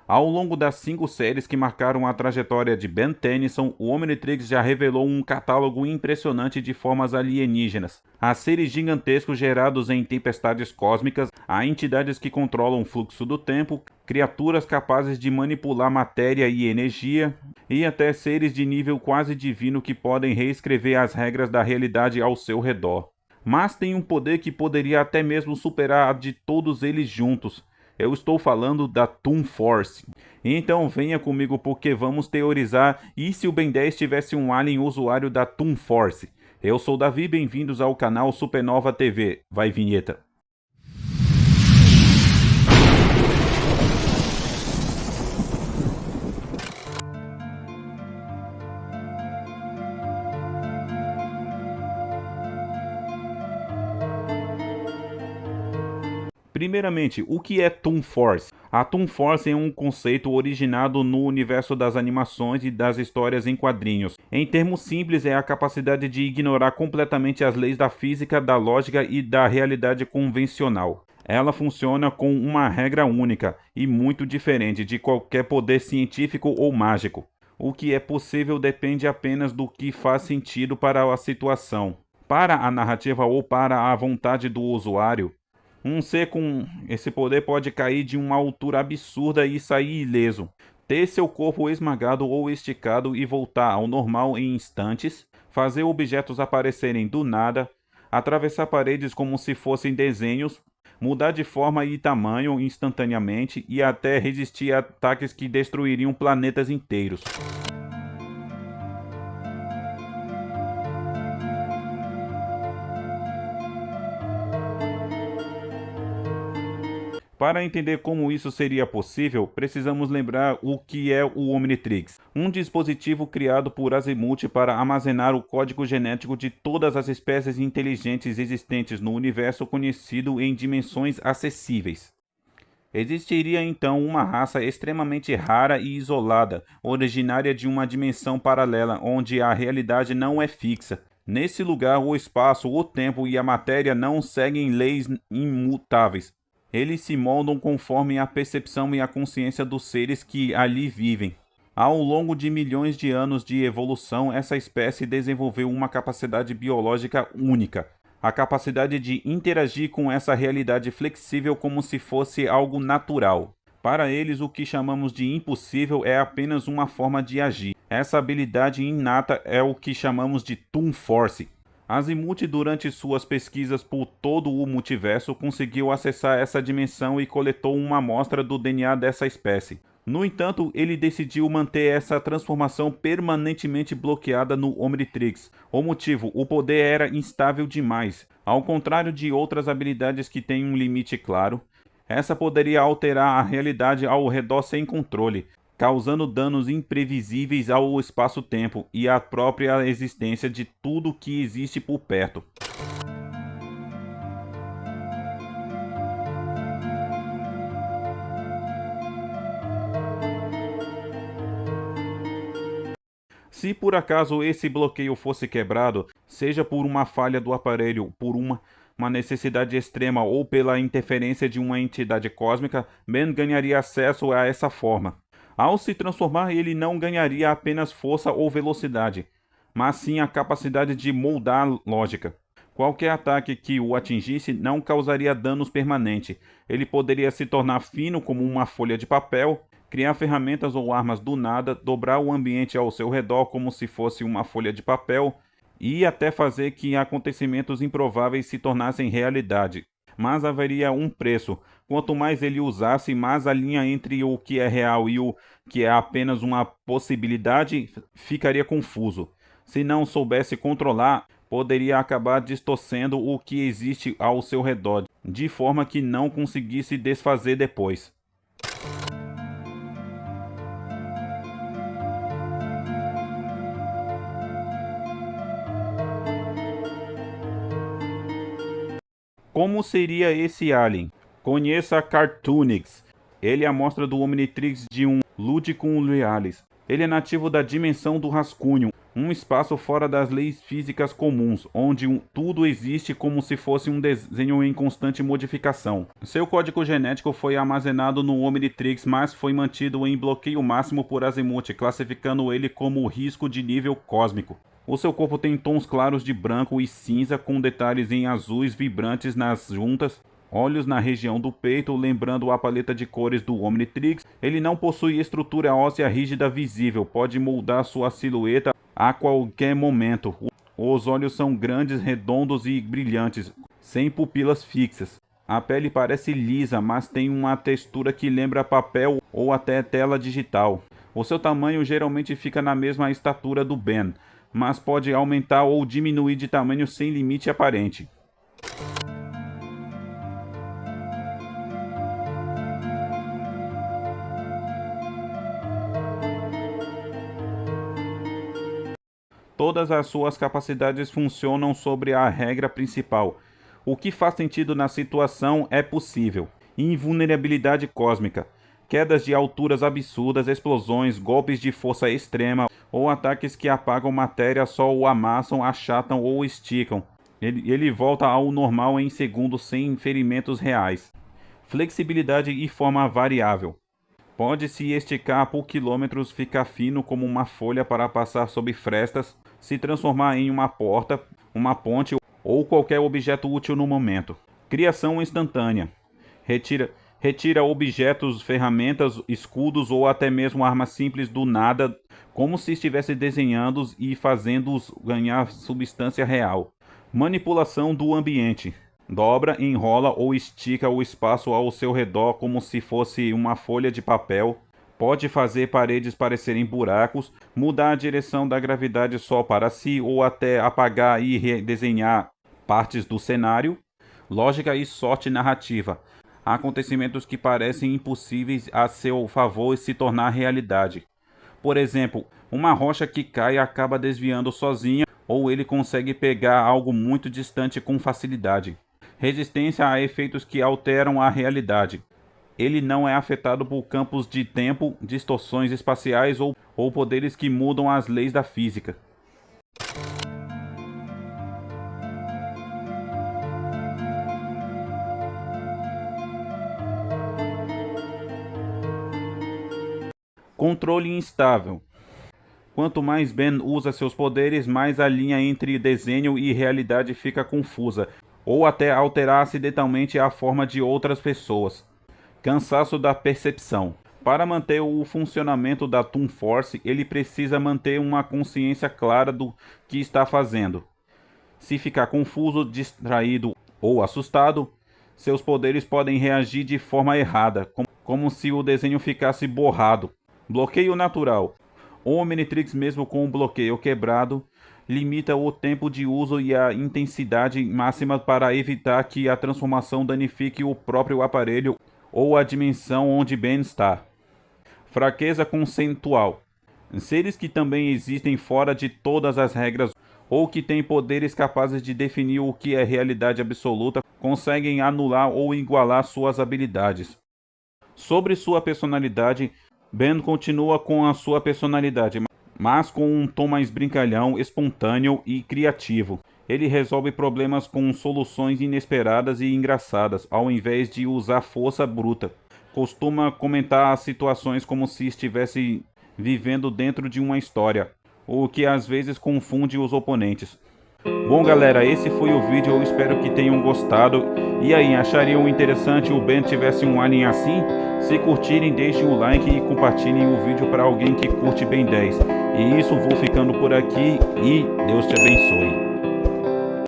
Ao longo das 5 séries que marcaram a trajetória de Ben Tennyson, o Omnitrix já revelou um catálogo impressionante de formas alienígenas. Há seres gigantescos gerados em tempestades cósmicas, há entidades que controlam o fluxo do tempo, criaturas capazes de manipular matéria e energia, e até seres de nível quase divino que podem reescrever as regras da realidade ao seu redor. Mas tem um poder que poderia até mesmo superar a de todos eles juntos. Eu estou falando da Toon Force. Então venha comigo porque vamos teorizar e se o Ben 10 tivesse um alien usuário da Toon Force. Eu sou Davi, bem-vindos ao canal Supernova TV. Vai vinheta. Primeiramente, o que é Toon Force? A Toon Force é um conceito originado no universo das animações e das histórias em quadrinhos. Em termos simples, é a capacidade de ignorar completamente as leis da física, da lógica e da realidade convencional. Ela funciona com uma regra única e muito diferente de qualquer poder científico ou mágico. O que é possível depende apenas do que faz sentido para a situação, para a narrativa ou para a vontade do usuário. Um ser com esse poder pode cair de uma altura absurda e sair ileso, ter seu corpo esmagado ou esticado e voltar ao normal em instantes, fazer objetos aparecerem do nada, atravessar paredes como se fossem desenhos, mudar de forma e tamanho instantaneamente e até resistir a ataques que destruiriam planetas inteiros. Para entender como isso seria possível, precisamos lembrar o que é o Omnitrix, um dispositivo criado por Azimuth para armazenar o código genético de todas as espécies inteligentes existentes no universo conhecido em dimensões acessíveis. Existiria então uma raça extremamente rara e isolada, originária de uma dimensão paralela onde a realidade não é fixa. Nesse lugar, o espaço, o tempo e a matéria não seguem leis imutáveis. Eles se moldam conforme a percepção e a consciência dos seres que ali vivem. Ao longo de milhões de anos de evolução, essa espécie desenvolveu uma capacidade biológica única. A capacidade de interagir com essa realidade flexível como se fosse algo natural. Para eles, o que chamamos de impossível é apenas uma forma de agir. Essa habilidade inata é o que chamamos de Toon Force. Azimuth, durante suas pesquisas por todo o multiverso, conseguiu acessar essa dimensão e coletou uma amostra do DNA dessa espécie. No entanto, ele decidiu manter essa transformação permanentemente bloqueada no Omnitrix. O motivo: o poder era instável demais. Ao contrário de outras habilidades que têm um limite claro, essa poderia alterar a realidade ao redor sem controle, causando danos imprevisíveis ao espaço-tempo e à própria existência de tudo que existe por perto. Se por acaso esse bloqueio fosse quebrado, seja por uma falha do aparelho, por uma necessidade extrema ou pela interferência de uma entidade cósmica, Ben ganharia acesso a essa forma. Ao se transformar, ele não ganharia apenas força ou velocidade, mas sim a capacidade de moldar a lógica. Qualquer ataque que o atingisse não causaria danos permanentes. Ele poderia se tornar fino como uma folha de papel, criar ferramentas ou armas do nada, dobrar o ambiente ao seu redor como se fosse uma folha de papel e até fazer que acontecimentos improváveis se tornassem realidade. Mas haveria um preço. Quanto mais ele usasse, mais a linha entre o que é real e o que é apenas uma possibilidade ficaria confuso. Se não soubesse controlar, poderia acabar distorcendo o que existe ao seu redor, de forma que não conseguisse desfazer depois. Como seria esse alien? Conheça Cartoonix. Ele é a amostra do Omnitrix de um Ludicum Realis. Ele é nativo da dimensão do rascunho, um espaço fora das leis físicas comuns, onde tudo existe como se fosse um desenho em constante modificação. Seu código genético foi armazenado no Omnitrix, mas foi mantido em bloqueio máximo por Azimuth, classificando ele como risco de nível cósmico. O seu corpo tem tons claros de branco e cinza, com detalhes em azuis vibrantes nas juntas, olhos na região do peito, lembrando a paleta de cores do Omnitrix. Ele não possui estrutura óssea rígida visível, pode moldar sua silhueta a qualquer momento. Os olhos são grandes, redondos e brilhantes, sem pupilas fixas. A pele parece lisa, mas tem uma textura que lembra papel ou até tela digital. O seu tamanho geralmente fica na mesma estatura do Ben, mas pode aumentar ou diminuir de tamanho sem limite aparente. Todas as suas capacidades funcionam sobre a regra principal. O que faz sentido na situação é possível. Invulnerabilidade cósmica. Quedas de alturas absurdas, explosões, golpes de força extrema ou ataques que apagam matéria só o amassam, achatam ou esticam. Ele volta ao normal em segundos sem ferimentos reais. Flexibilidade e forma variável. Pode se esticar por quilômetros, ficar fino como uma folha para passar sob frestas, se transformar em uma porta, uma ponte ou qualquer objeto útil no momento. Criação instantânea. Retira objetos, ferramentas, escudos ou até mesmo armas simples do nada, como se estivesse desenhando e fazendo-os ganhar substância real. Manipulação do ambiente. Dobra, enrola ou estica o espaço ao seu redor como se fosse uma folha de papel. Pode fazer paredes parecerem buracos, mudar a direção da gravidade só para si ou até apagar e redesenhar partes do cenário. Lógica e sorte narrativa. Acontecimentos que parecem impossíveis a seu favor e se tornar realidade. Por exemplo, uma rocha que cai acaba desviando sozinha ou ele consegue pegar algo muito distante com facilidade. Resistência a efeitos que alteram a realidade. Ele não é afetado por campos de tempo, distorções espaciais ou poderes que mudam as leis da física. Controle instável. Quanto mais Ben usa seus poderes, mais a linha entre desenho e realidade fica confusa, ou até alterar acidentalmente a forma de outras pessoas. Cansaço da percepção. Para manter o funcionamento da Toon Force, ele precisa manter uma consciência clara do que está fazendo. Se ficar confuso, distraído ou assustado, seus poderes podem reagir de forma errada, como se o desenho ficasse borrado. Bloqueio natural. O Omnitrix, mesmo com o bloqueio quebrado, limita o tempo de uso e a intensidade máxima para evitar que a transformação danifique o próprio aparelho ou a dimensão onde Ben está. Fraqueza conceitual. Seres que também existem fora de todas as regras ou que têm poderes capazes de definir o que é realidade absoluta conseguem anular ou igualar suas habilidades. Sobre sua personalidade, Ben continua com a sua personalidade, mas com um tom mais brincalhão, espontâneo e criativo. Ele resolve problemas com soluções inesperadas e engraçadas, ao invés de usar força bruta. Costuma comentar as situações como se estivesse vivendo dentro de uma história, o que às vezes confunde os oponentes. Bom galera, esse foi o vídeo, eu espero que tenham gostado. E aí, achariam interessante o Ben tivesse um alien assim? Se curtirem, deixem o like e compartilhem o vídeo para alguém que curte Ben 10. E isso, vou ficando por aqui e Deus te abençoe.